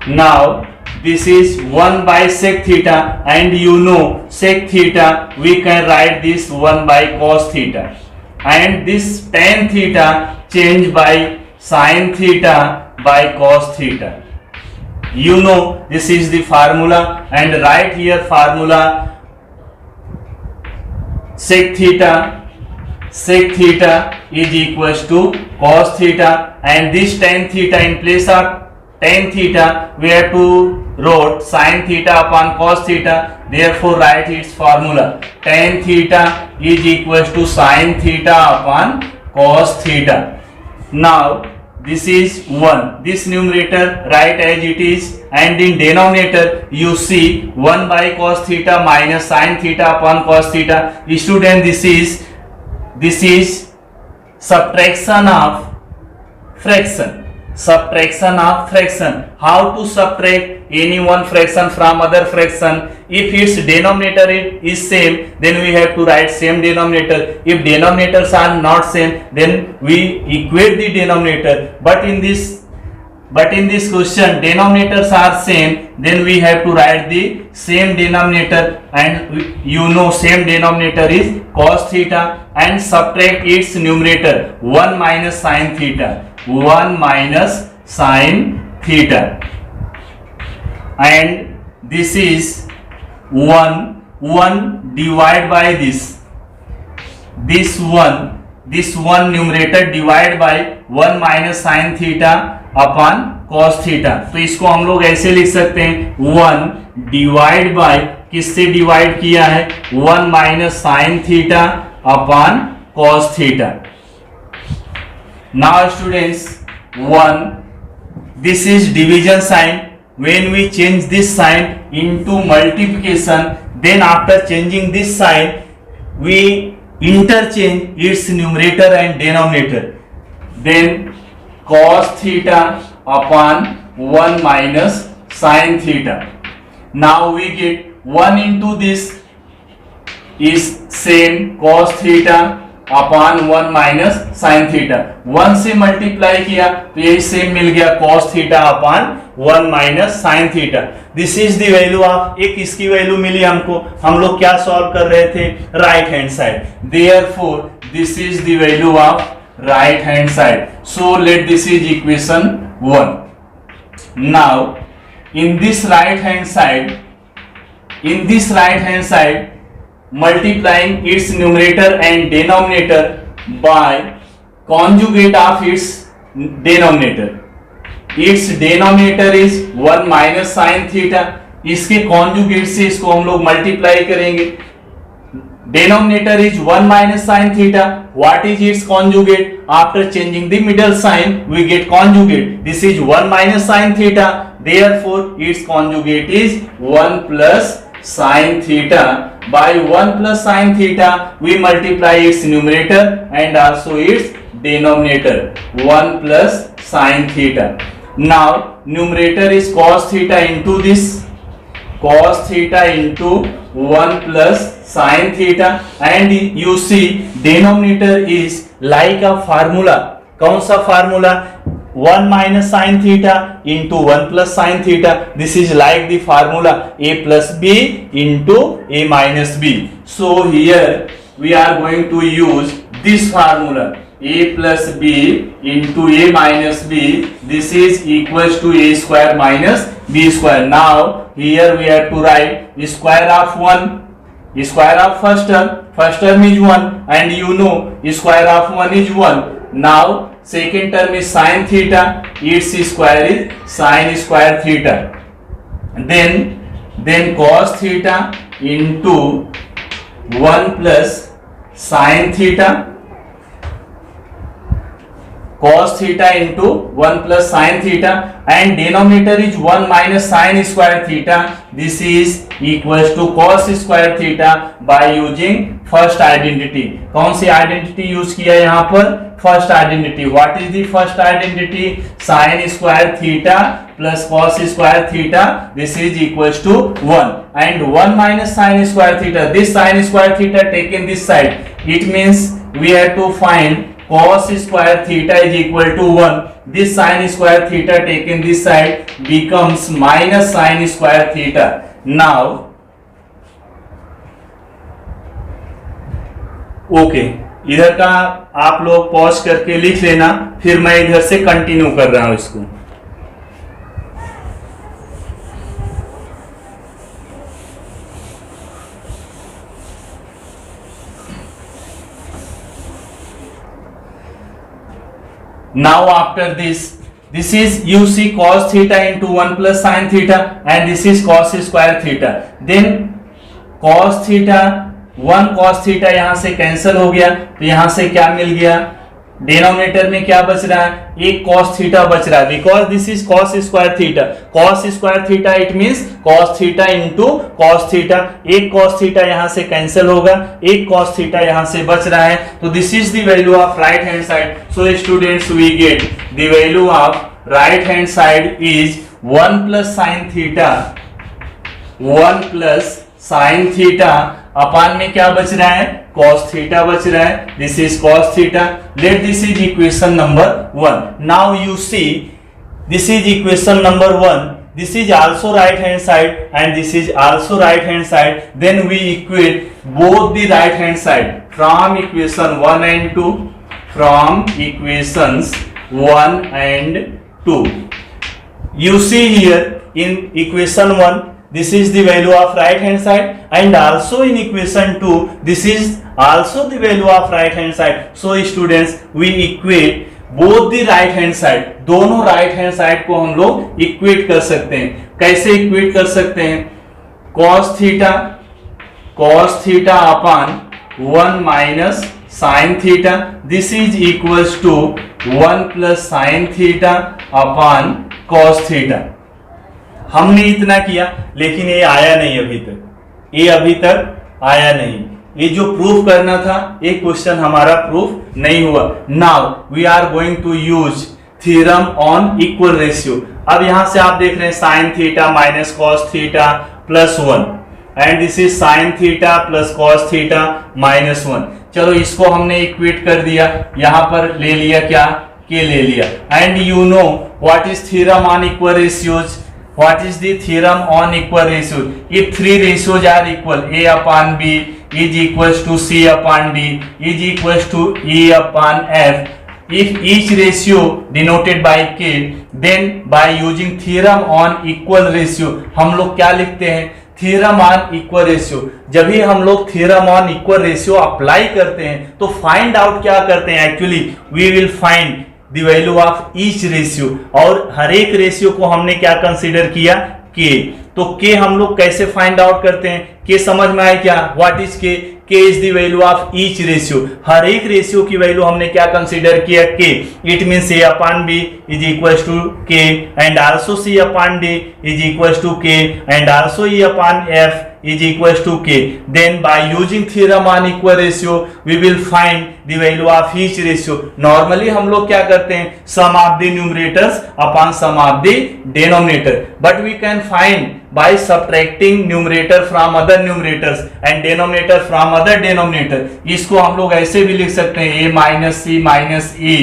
Now this is 1 by sec theta, and you know sec theta we can write this 1 by cos theta, and this tan theta change by sin theta by cos theta. You know this is the formula, and write here formula sec theta is equals to cos theta, and this tan theta, in place of tan theta we have to wrote sin theta upon cos theta, therefore write its formula. Tan theta is equals to sin theta upon cos theta. Now this is 1, this numerator write as it is, and in denominator you see 1 by cos theta minus sin theta upon cos theta. Student, this is subtraction of fraction. How to subtract any one fraction from other fraction? If its denominator is same, then we have to write same denominator. If denominators are not same, then we equate the denominator. But in this question denominators are same, then we have to write the same denominator, and you know same denominator is cos theta, and subtract its numerator 1 minus sin theta. 1 minus sin theta, and this is 1 divided by this 1 numerator divided by 1 minus sin theta upon cos theta. तो इसको हम लोग ऐसे लिख सकते हैं 1 divide bye, किससे divide किया है, 1 minus sine theta upon cos theta. Now students, 1, this is division sign. When we change this sign into multiplication, then after changing this sign we interchange its numerator and denominator. Then cos theta upon 1 minus sin theta. Now we get 1 into this is same cos theta upon 1 minus sine theta. 1 से multiply किया तो यही same मिल गया cos theta upon 1 minus sine theta. This is the value of, एक इसकी value मिली हमको. हम लोग क्या सॉल्व कर रहे थे, right hand side. Therefore this is the value of right hand side. So let this is equation 1. Now in this right hand side multiplying its numerator and denominator by conjugate of its denominator. Its denominator is 1 minus sin theta. इसके conjugate से इसको हम लोग multiply करेंगे. Denominator is 1 minus sin theta. What is its conjugate? After changing the middle sign, we get conjugate. This is 1 minus sin theta. Therefore, its conjugate is 1 plus sin theta. By 1 plus sin theta we multiply its numerator and also its denominator. 1 plus sin theta. Now numerator is cos theta into this, cos theta into 1 plus sin theta, and you see denominator is like a formula. कौन सा formula, 1 minus sin theta into 1 plus sin theta. This is like the formula a plus b into a minus b. So here we are going to use this formula, a plus b into a minus b. This is equals to a square minus b square. Now here we have to write the square of 1. The square of first term is 1, and you know the square of 1 is 1. Now second term is sin theta, its square is sin square theta. Then cos theta into 1 plus sin theta, cos theta into 1 plus sin theta, and denominator is 1 minus sin square theta. This is equals to cos square theta by using first identity. कौन सी identity use किया यहाँ पर, first identity. What is the first identity, sin square theta plus cos square theta. This is equals to 1, and 1 minus sin square theta. This sin square theta taken this side. It means we have to find cos square theta is equal to 1. This sin square theta taken this side becomes minus sin square theta. Now okay, इधर का आप लोग pause करके लिख लेना, फिर मैं इधर से कंटिन्यू कर रहा हूं इसको. Now after this is you see cos theta into 1 plus sin theta and this is cos square theta. Then cos theta 1 cos theta यहां से कैंसिल हो गया, तो यहां से क्या मिल गया, डिनोमिनेटर में क्या बच रहा है, एक cos थीटा बच रहा है, because this is cos square theta. cos square theta it means cos theta into cos theta. एक cos थीटा यहां से कैंसिल होगा, एक cos थीटा यहां से बच रहा है. तो this is the value of right hand side. So students we get the value of right hand side is 1 plus sine theta, 1 plus sine theta upon में क्या बच रहा है, cos थीटा बच रहा है. This is cos theta. Let this is equation number 1. Now you see this is equation number 1. This is also right hand side and this is also right hand side. Then we equate both the right hand side from equation 1 and 2. From equations 1 and 2. You see here in equation 1 this is the value of right hand side and also in equation 2 this is also the value of right hand side. So students we equate both the right hand side, दोनों right hand side को हम लोग equate कर सकते हैं. कैसे equate कर सकते हैं, cos theta upon 1 minus sine theta. This is equals to 1 plus sine theta upon cos theta. हमने इतना किया लेकिन ये आया नहीं अभी तक, ये अभी तक आया नहीं. ये जो प्रूफ करना था एक क्वेश्चन हमारा प्रूफ नहीं हुआ. Now we are going to use theorem on equal ratio. अब यहां से आप देख रहे हैं sine theta minus cos theta plus 1 and this is sine theta plus cos theta minus 1. चलो इसको हमने इक्वेट कर दिया, यहां पर ले लिया क्या, के ले लिया. And you know what is theorem on equal ratios. What is the theorem on equal ratio? If three ratios are equal, A upon B is equals to C upon D is equals to E upon F. If each ratio denoted by K, then by using theorem on equal ratio, हम लोग क्या लिखते हैं, theorem on equal ratio. जब भी हम लोग theorem on equal ratio apply करते हैं तो फाइंड आउट क्या करते हैं, actually we will find the value of each ratio. और हर एक रेशियो को हमने क्या कंसीडर किया, के. तो के हम लोग कैसे फाइंड आउट करते हैं, के समझ में आया क्या, what is K, K is the value of each ratio. हर एक रेशियो की वैल्यू हमने क्या कंसीडर किया, K. It means A upon B is equals to K and also C upon D is equals to K and also E upon F is equals to k. Then by using theorem on equal ratio we will find the value of each ratio. Normally हम लोग क्या करते हैं, sum of the numerators upon sum of the denominator, but we can find by subtracting numerator from other numerators and denominator from other denominator. इसको हम लोग ऐसे भी लिख सकते हैं, a minus c minus e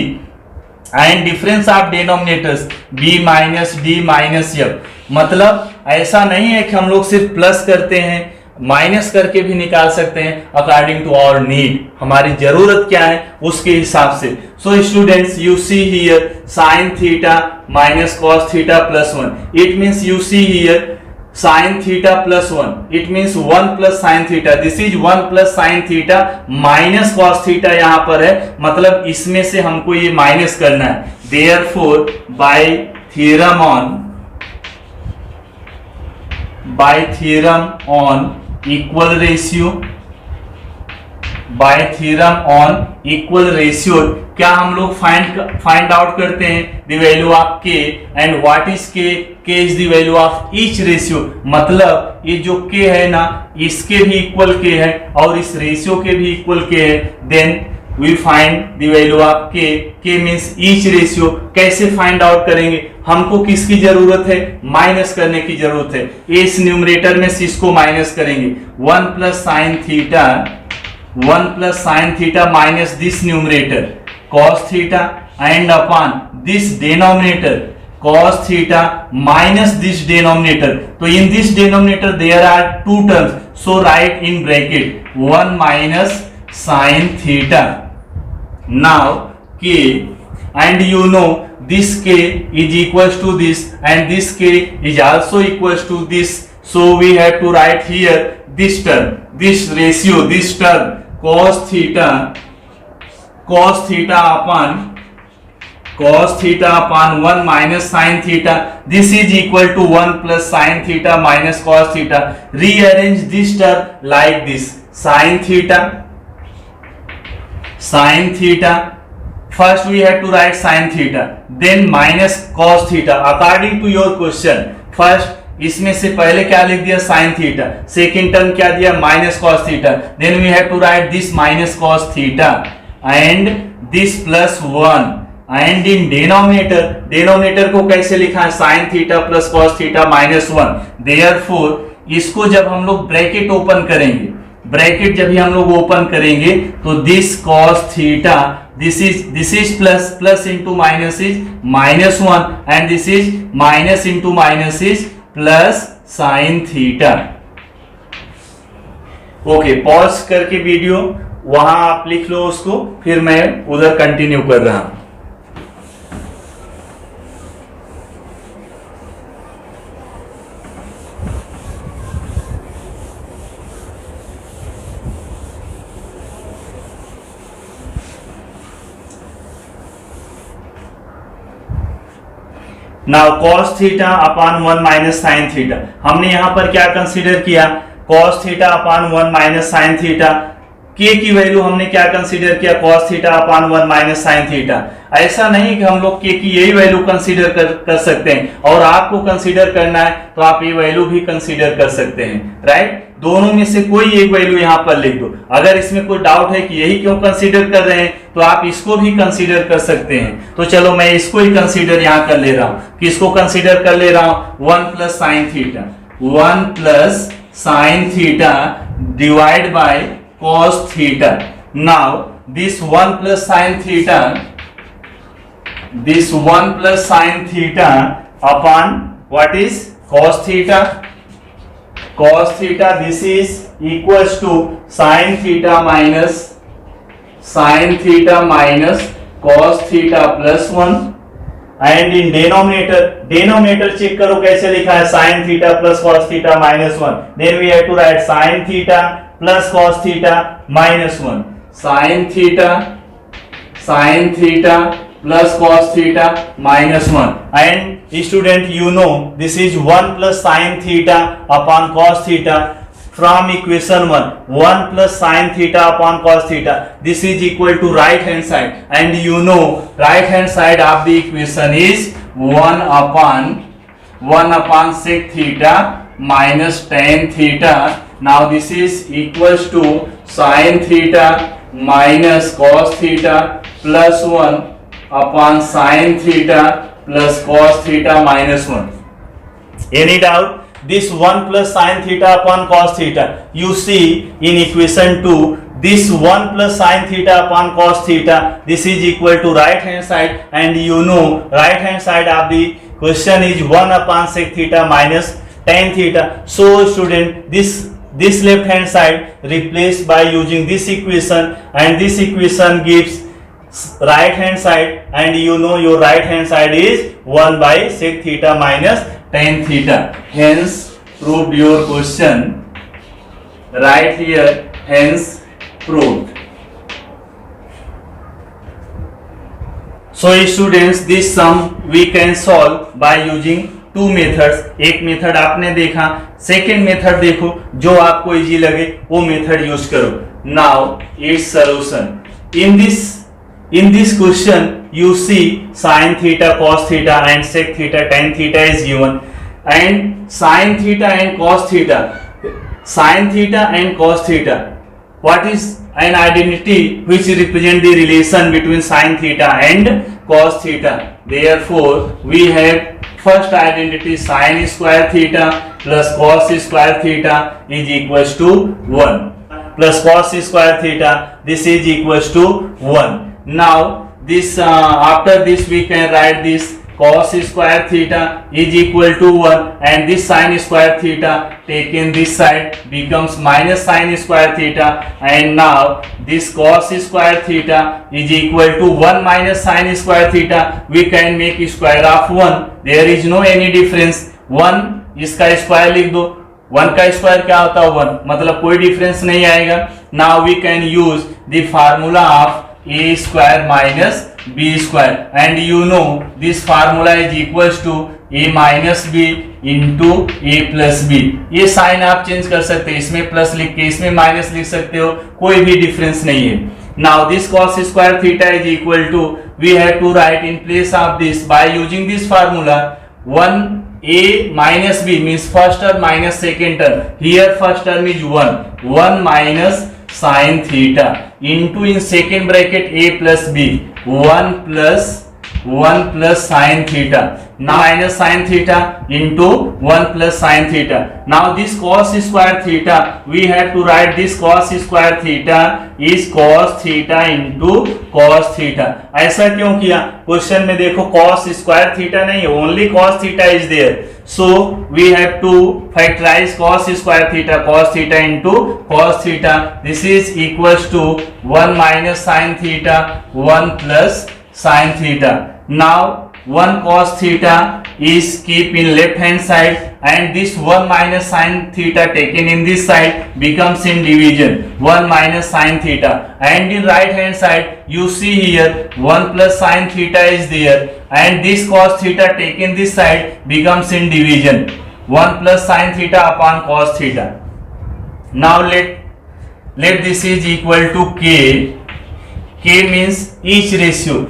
and difference of denominators b minus d minus f. मतलब ऐसा नहीं है कि हम लोग सिर्फ प्लस करते हैं, माइनस करके भी निकाल सकते हैं अकॉर्डिंग टू आवर नीड, हमारी जरूरत क्या है उसके हिसाब से. So students you see here sine theta minus cos theta plus 1. It means you see here sine theta plus 1, it means 1 plus sine theta. This is 1 plus sine theta minus cos theta यहां पर है, मतलब इसमें से हमको ये minus करना है. Therefore by theorem on equal ratio, by theorem on equal ratio क्या हम लोग फाइंड आउट करते हैं, द वैल्यू ऑफ के. And what is K, K is the value of each ratio. मतलब ये जो के है ना, इसके भी इक्वल के है और इस रेशियो के भी इक्वल के है. Then we find the value of K. K means each ratio. कैसे फाइंड आउट करेंगे, हमको किसकी जरूरत है, माइनस करने की जरूरत है. इस न्यूमरेटर में से इसको माइनस करेंगे. 1 plus sine theta, 1 plus sine theta minus this numerator cos theta and upon this denominator cos theta minus this denominator. तो in this denominator there are two terms, so write in bracket 1 minus sine theta. Now K and you know this k is equals to this and this k is also equals to this. So we have to write here this term, this ratio, this term cos theta upon cos theta upon 1 minus sin theta. This is equal to 1 plus sin theta minus cos theta. Rearrange this term like this. Sin theta. First we have to write sin theta, then minus cos theta according to your question. First इसमें से पहले क्या लिख दिया sin theta, second term क्या दिया minus cos theta, then we have to write this minus cos theta and this plus 1 and in denominator को कैसे लिखा है sin theta plus cos theta minus 1. Therefore इसको जब हम लोग ब्रैकेट ओपन करेंगे, ब्रैकेट जब भी हम लोग ओपन करेंगे तो this cos theta, this is plus into minus is minus 1 and this is minus into minus is plus sin theta. Okay, pause करके वीडियो वहां आप लिख लो उसको, फिर मैं उधर कंटिन्यू कर रहा हूं. Now cos theta upon 1 minus sine theta. हमने यहां पर क्या कंसीडर किया, cos theta upon 1 minus sine theta. k की वैल्यू हमने क्या कंसीडर किया, cos theta upon 1 minus sine theta. ऐसा नहीं कि हम लोग k की यही वैल्यू कंसीडर कर सकते हैं और आपको कंसीडर करना है तो आप ये वैल्यू भी कंसीडर कर सकते हैं, राइट. दोनों में से कोई एक वैल्यू यहां पर लिख दो. अगर इसमें कोई डाउट है कि यही क्यों कंसीडर कर रहे हैं तो आप इसको भी कंसीडर कर सकते हैं. तो चलो मैं इसको ही कंसीडर यहां कर ले रहा हूं. किसको कंसीडर कर ले रहा हूं, 1 plus sine theta, 1 plus sine theta divide by cos theta. Now this 1 plus sin theta upon what is cos theta. This is equals to sin theta minus cos theta plus 1 and in denominator check करो कैसे लिखा है, sin theta plus cos theta minus 1. Then we have to write sin theta plus cos theta minus 1. Sin theta plus cos theta minus 1. And student, you know this is 1 plus sin theta upon cos theta from equation 1. 1 plus sin theta upon cos theta. This is equal to right hand side. And you know right hand side of the equation is 1 upon sec theta minus tan theta. Now this is equals to sin theta minus cos theta plus 1 upon sin theta plus cos theta minus 1. Any doubt? This 1 plus sin theta upon cos theta. You see in equation 2, this 1 plus sin theta upon cos theta, this is equal to right hand side, and you know right hand side of the question is 1 upon sec theta minus tan theta. So student, this left hand side replaced by using this equation, and this equation gives right hand side, and you know your right hand side is 1 by sec theta minus tan theta. Hence proved your question. Right here, hence proved. So students, this sum we can solve by using two methods. एक method आपने देखा, second method देखो, जो आपको easy लगे वो method use करो. Now it's solution. In this question you see sin theta, cos theta and sec theta, tan theta is given, and sin theta and cos theta, what is an identity which represent the relation between sin theta and cos theta? Therefore we have first identity, sin square theta plus cos square theta is equals to 1, plus cos square theta, this is equals to 1. Now this after this we can write this cos square theta is equal to 1, and this sin square theta taken this side becomes minus sin square theta, and now this cos square theta is equal to 1 minus sin square theta. We can make square of 1. There is no any difference. 1 इसका square लिख दो. 1 का square क्या होता है 1, मतलब कोई difference नहीं आएगा. Now we can use the formula of a square minus b square, and you know this formula is equals to a minus b into a plus b. ये साइन आप चेंज कर सकते हैं, इसमें प्लस लिख के इसमें माइनस लिख सकते हो, कोई भी डिफरेंस नहीं है. Now this cos square theta is equal to, we have to write in place of this by using this formula 1a minus b means first term minus second term. Here first term is 1 minus sin theta into in second bracket a plus b 1 plus sin theta. Now minus sin theta into 1 plus sin theta. Now this cos square theta, we have to write this cos square theta is cos theta into cos theta. ऐसा क्यों किया? Question में देखो cos square theta नहीं, only cos theta is there. So we have to factorize cos square theta into cos theta. This is equals to 1 minus sin theta 1 plus sin theta. Now 1 cos theta is keep in left hand side, and this 1 minus sin theta taken in this side becomes in division 1 minus sin theta, and in right hand side you see here 1 plus sin theta is there, and this cos theta taken this side becomes in division 1 plus sin theta upon cos theta. Now let this is equal to k. K means each ratio.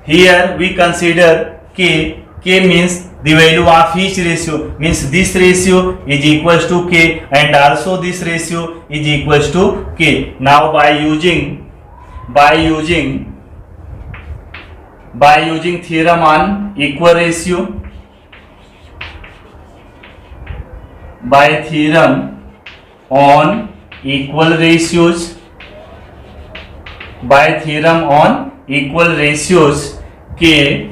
Here we consider k means the value of each ratio, means this ratio is equals to k and also this ratio is equals to k. Now by using theorem on equal ratio, by theorem on equal ratios, by theorem on equal ratios, k,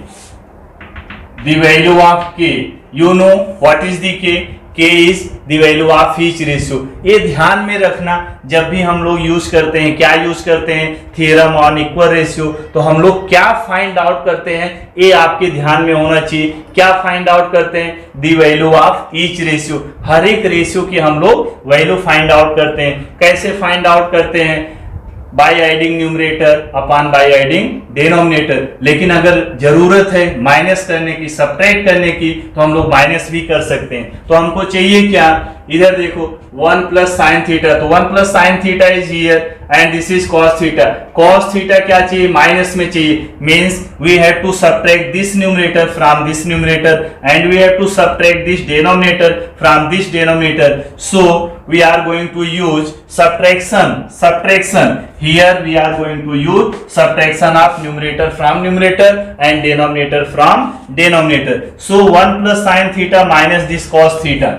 the value of k, you know what is the k? K is the value of each ratio. ये ध्यान में रखना, जब भी हम लोग use करते हैं, क्या यूज करते हैं? Theorem on equal ratio. तो हम लोग क्या फाइंड आउट करते हैं, ये आपके ध्यान में होना चाहिए. क्या फाइंड आउट करते हैं? The value of each ratio. हर एक रेशियो की हम लोग वैल्यू फाइंड आउट करते हैं. कैसे फाइंड आउट करते हैं? By adding numerator upon by adding denominator. लेकिन अगर जरूरत है माइनस करने की, सब्ट्रैक्ट करने की, तो हम लोग माइनस भी कर सकते हैं. तो हमको चाहिए क्या? इधर देखो 1 प्लस साइन थीटा, तो 1 plus sine theta is here and this is cos theta. Cos theta क्या चाहिए? माइनस में चाहिए. Means we have to subtract this numerator from this numerator and we have to subtract this denominator from this denominator. So we are going to use subtraction. Here we are going to use subtraction of numerator from numerator and denominator from denominator. So 1 plus sin theta minus this cos theta,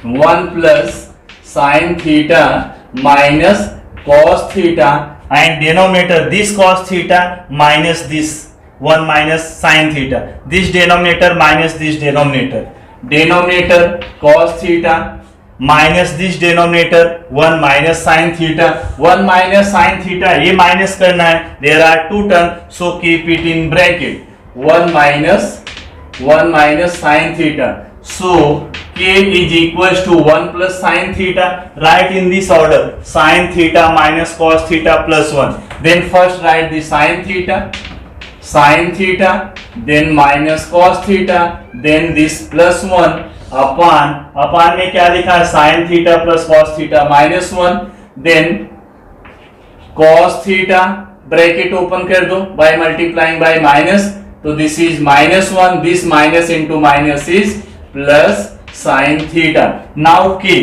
1 plus sin theta minus cos theta, and denominator this cos theta minus this 1 minus sin theta, this denominator minus this denominator cos theta minus this denominator 1 minus sine theta. 1 minus sine theta ये minus करना है. There are two term, so keep it in bracket. 1 minus sine theta. So k is equals to 1 plus sin theta. Write in this order: sin theta minus cos theta plus 1. Then first write the sin theta, then minus cos theta, then this plus 1 upon में क्या लिखा है? Sine theta plus cos theta minus 1, then cos theta bracket open कर दो by multiplying by minus. तो this is minus 1, this minus into minus is plus sine theta. Now k,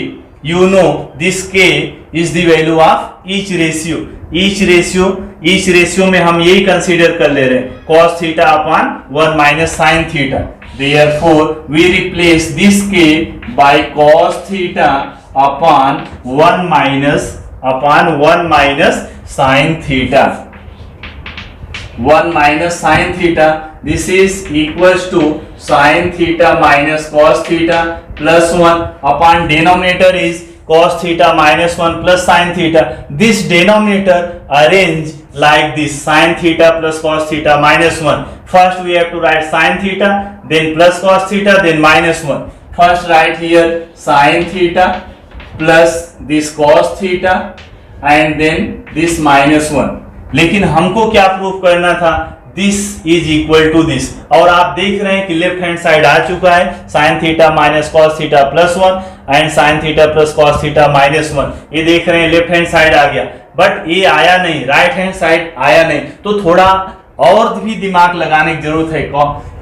you know this k is the value of each ratio में हम यही consider कर ले रहे हैं, cos theta upon 1 minus sin theta. Therefore we replace this k by cos theta upon 1 minus sin theta. 1 minus sin theta, this is equals to sin theta minus cos theta plus 1 upon denominator is cos theta minus 1 plus sin theta. This denominator arrange like this: sin theta plus cos theta minus 1. First we have to write sin theta, then plus cos theta, then minus 1. First write here sin theta plus this cos theta and then this minus 1. लेकिन हमको क्या proof करना था? This is equal to this. और आप देख रहे हैं कि लेफ्ट हैंड साइड आ चुका है, sine theta minus cos theta plus 1 and sign theta plus cos theta minus 1। ये देख रहे हैं लेफ्ट हैंड साइड आ गया, बट ये आया नहीं, राइट हैंड साइड आया नहीं। तो थोड़ा और भी दिमाग लगाने की जरूरत है।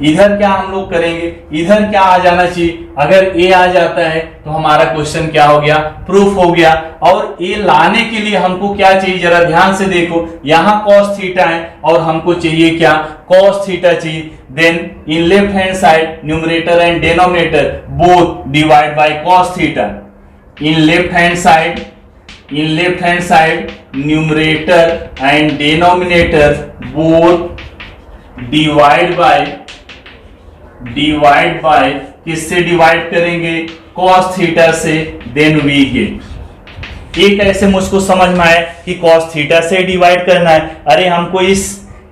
इधर क्या हम लोग करेंगे, इधर क्या आ जाना चाहिए। अगर ए आ जाता है तो हमारा क्वेश्चन क्या हो गया, प्रूफ हो गया। और ए लाने के लिए हमको क्या चाहिए, जरा ध्यान से देखो, यहाँ cos थीटा है और हमको चाहिए क्या, cos थीटा चाहिए। Then in left hand side numerator and denominator both divide by cos theta. In left hand side numerator and denominator both divide by किससे डिवाइड करेंगे, cos थीटा से। देन वी गेट, एक ऐसे मुझको समझ में आया कि cos थीटा से डिवाइड करना है। अरे हमको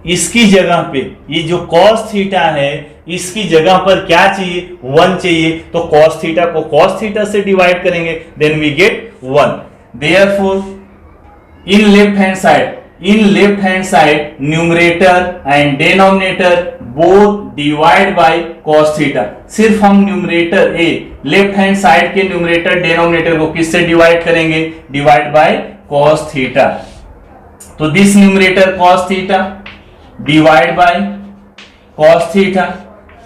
इसकी जगह पे ये जो cos थीटा है इसकी जगह पर क्या चाहिए, 1 चाहिए। तो cos थीटा को cos थीटा से डिवाइड करेंगे, then we get 1। Therefore in left hand side numerator and denominator both divide by cos theta। सिर्फ हम न्यूमरेटर लेफ्ट हैंड साइड के न्यूमरेटर डिनोमिनेटर को किससे डिवाइड करेंगे, डिवाइड बाय cos थीटा। तो this numerator cos theta divide by cos theta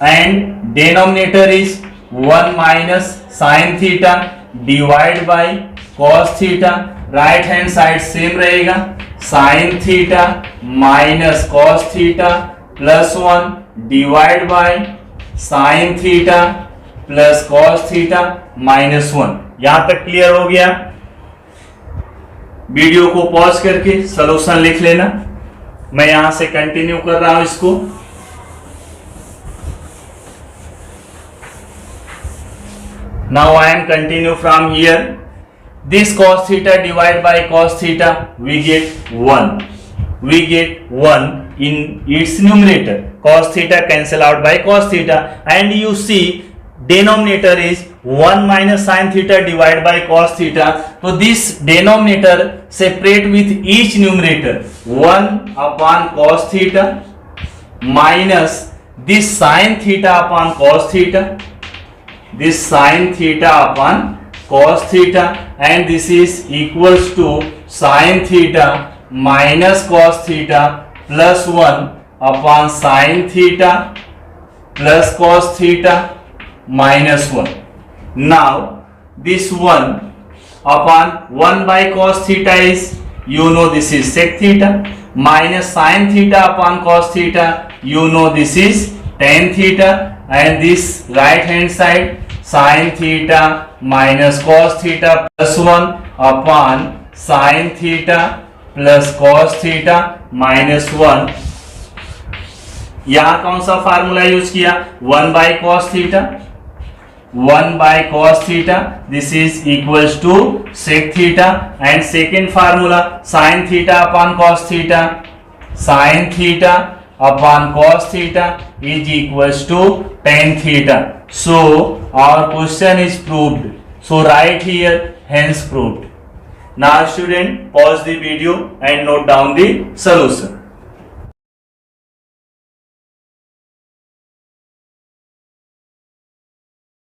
and denominator is 1 minus sin theta divide by cos theta. Right hand side same रहेगा, sine theta minus cos theta plus 1 divide by sine theta plus cos theta minus 1। यहां तक clear हो गया। Video को pause करके solution लिख लेना, मैं यहां से कंटिन्यू कर रहा हूं इसको। Now I am continue from here. This cos theta divided by cos theta, we get 1. We get 1 in its numerator. Cos theta cancel out by cos theta, and you see denominator is 1 minus sin theta divided by cos theta. So this denominator separate with each numerator 1 upon cos theta minus this sin theta upon cos theta. This sin theta upon cos theta, and this is equals to sin theta minus cos theta plus 1 upon sin theta plus cos theta minus 1. Now this 1 upon 1 by cos theta is, you know, this is sec theta, minus sin theta upon cos theta, you know, this is tan theta, and this right hand side sin theta minus cos theta plus 1 upon sin theta plus cos theta minus 1। यहां कौन सा formula use किया, 1 by cos theta, 1 by cos theta, this is equals to sec theta, and second formula sin theta upon cos theta, sin theta upon cos theta is equals to tan theta. So our question is proved. So write here, hence proved. Now student, pause the video and note down the solution.